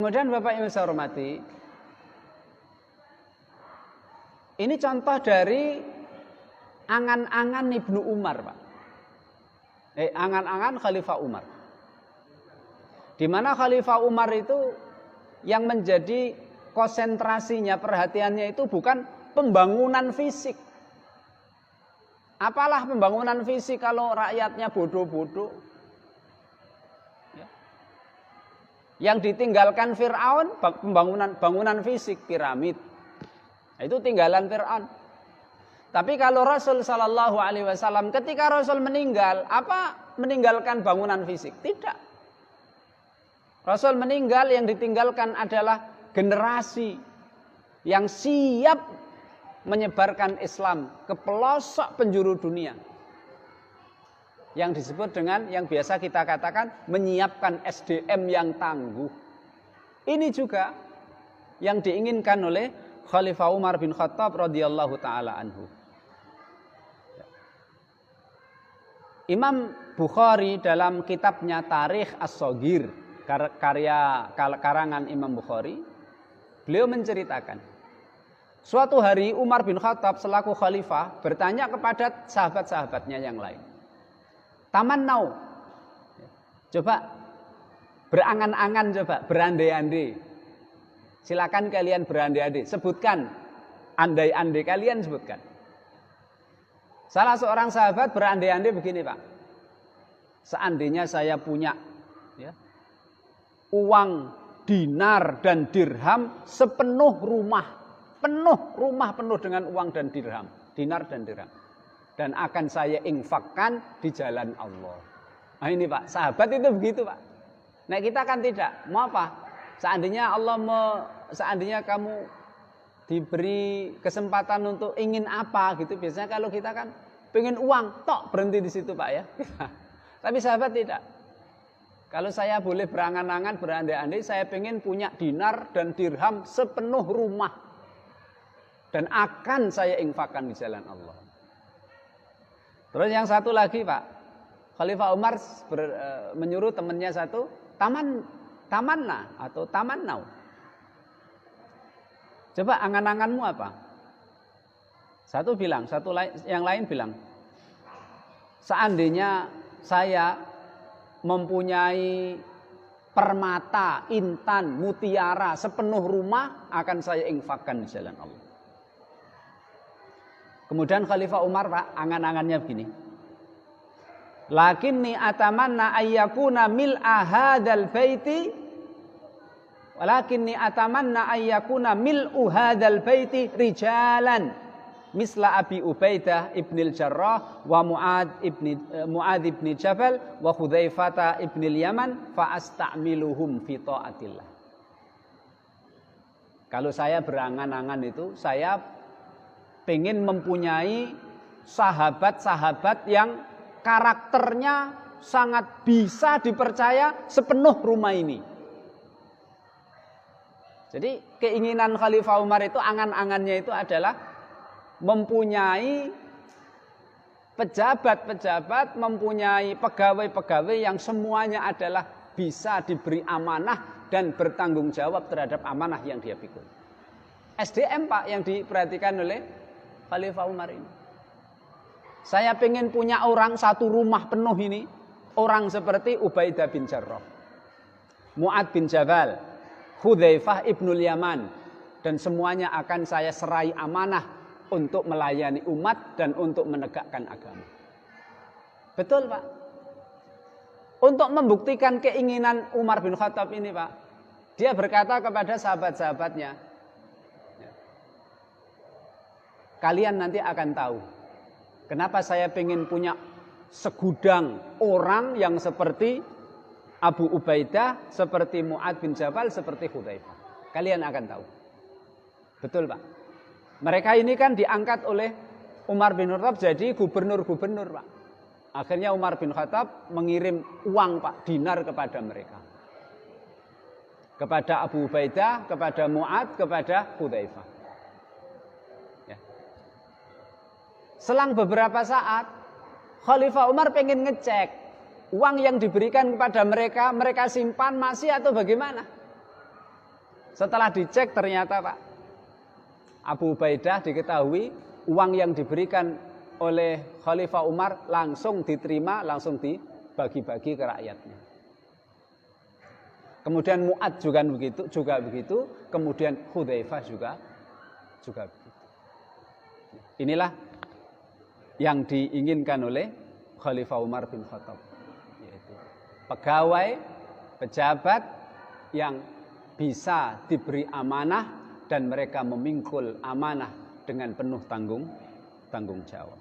Kemudian Bapak Ibu saya hormati, ini contoh dari angan-angan Ibnu Umar, Pak. Angan-angan Khalifah Umar. Di mana Khalifah Umar itu yang menjadi konsentrasinya, perhatiannya itu bukan pembangunan fisik. Apalah pembangunan fisik kalau rakyatnya bodoh-bodoh. Yang ditinggalkan Fir'aun bangunan fisik, piramid. Itu tinggalan Fir'aun. Tapi kalau Rasul Shallallahu Alaihi Wasallam ketika Rasul meninggal, apa meninggalkan bangunan fisik? Tidak. Rasul meninggal, yang ditinggalkan adalah generasi yang siap menyebarkan Islam ke pelosok penjuru dunia. Yang disebut dengan yang biasa kita katakan menyiapkan SDM yang tangguh. Ini juga yang diinginkan oleh Khalifah Umar bin Khattab radhiyallahu taala anhu. Imam Bukhari dalam kitabnya Tarikh As-Shaghir, karangan Imam Bukhari, beliau menceritakan suatu hari Umar bin Khattab selaku khalifah bertanya kepada sahabat-sahabatnya yang lain, tamannau, coba berangan-angan, coba berandai-andai. Silakan kalian berandai-andai, sebutkan andai-andai kalian, sebutkan. Salah seorang sahabat berandai-andai begini, Pak. Seandainya saya punya uang dinar dan dirham sepenuh rumah, penuh dengan uang dan dirham, dinar dan dirham, dan akan saya infakkan di jalan Allah. Nah ini Pak, sahabat itu begitu Pak. Nah kita kan tidak, mau apa? Seandainya kamu diberi kesempatan untuk ingin apa gitu, biasanya kalau kita kan pengen uang, tok berhenti di situ Pak ya. Tapi sahabat tidak. Kalau saya boleh berangan-angan, berandai-andai, saya pengen punya dinar dan dirham sepenuh rumah, dan akan saya infakkan di jalan Allah. Terus yang satu lagi Pak, Khalifah Umar menyuruh temannya satu, tamanna atau tamannau. Coba angan-anganmu apa? Satu bilang, yang lain bilang, seandainya saya mempunyai permata, intan, mutiara sepenuh rumah, akan saya infakkan di jalan Allah. Kemudian Khalifah Umar Pak, angan-angannya begini. Lakinni atamanna ayyakuna mil'a hadzal baiti, walakinni atamanna ayyakuna mil'u hadzal baiti rijalan misla Abi Ubaidah ibnil Jarrah wa Mu'ad ibn Jabal wa Hudzaifah ibnil Yaman fa asta'miluhum fi ta'atillah. Kalau saya berangan-angan itu, saya pengen mempunyai sahabat-sahabat yang karakternya sangat bisa dipercaya sepenuh rumah ini. Jadi keinginan Khalifah Umar itu, angan-angannya itu adalah mempunyai pejabat-pejabat, mempunyai pegawai-pegawai yang semuanya adalah bisa diberi amanah dan bertanggung jawab terhadap amanah yang dia pikul. SDM Pak yang diperhatikan oleh Khalifah Umar ini. Saya pengen punya orang satu rumah penuh ini, orang seperti Ubaidah bin Jarrah, Mu'ad bin Jabal, Hudzaifah ibnul Yaman, dan semuanya akan saya serai amanah untuk melayani umat dan untuk menegakkan agama. Betul Pak. Untuk membuktikan keinginan Umar bin Khattab ini Pak, dia berkata kepada sahabat-sahabatnya, kalian nanti akan tahu kenapa saya pengen punya segudang orang yang seperti Abu Ubaidah, seperti Mu'ad bin Jabal, seperti Hudzaifah. Kalian akan tahu. Betul Pak. Mereka ini kan diangkat oleh Umar bin Khattab jadi gubernur-gubernur Pak. Akhirnya Umar bin Khattab mengirim uang Pak, dinar kepada mereka. Kepada Abu Ubaidah, kepada Mu'ad, kepada Hudzaifah. Selang beberapa saat, Khalifah Umar pengen ngecek uang yang diberikan kepada mereka, mereka simpan masih atau bagaimana? Setelah dicek ternyata Pak, Abu Ubaidah diketahui uang yang diberikan oleh Khalifah Umar langsung diterima, langsung dibagi-bagi ke rakyatnya. Kemudian Mu'ad juga begitu, kemudian Hudzaifah juga begitu. Inilah yang diinginkan oleh Khalifah Umar bin Khattab, yaitu pegawai, pejabat yang bisa diberi amanah dan mereka memikul amanah dengan penuh tanggung jawab.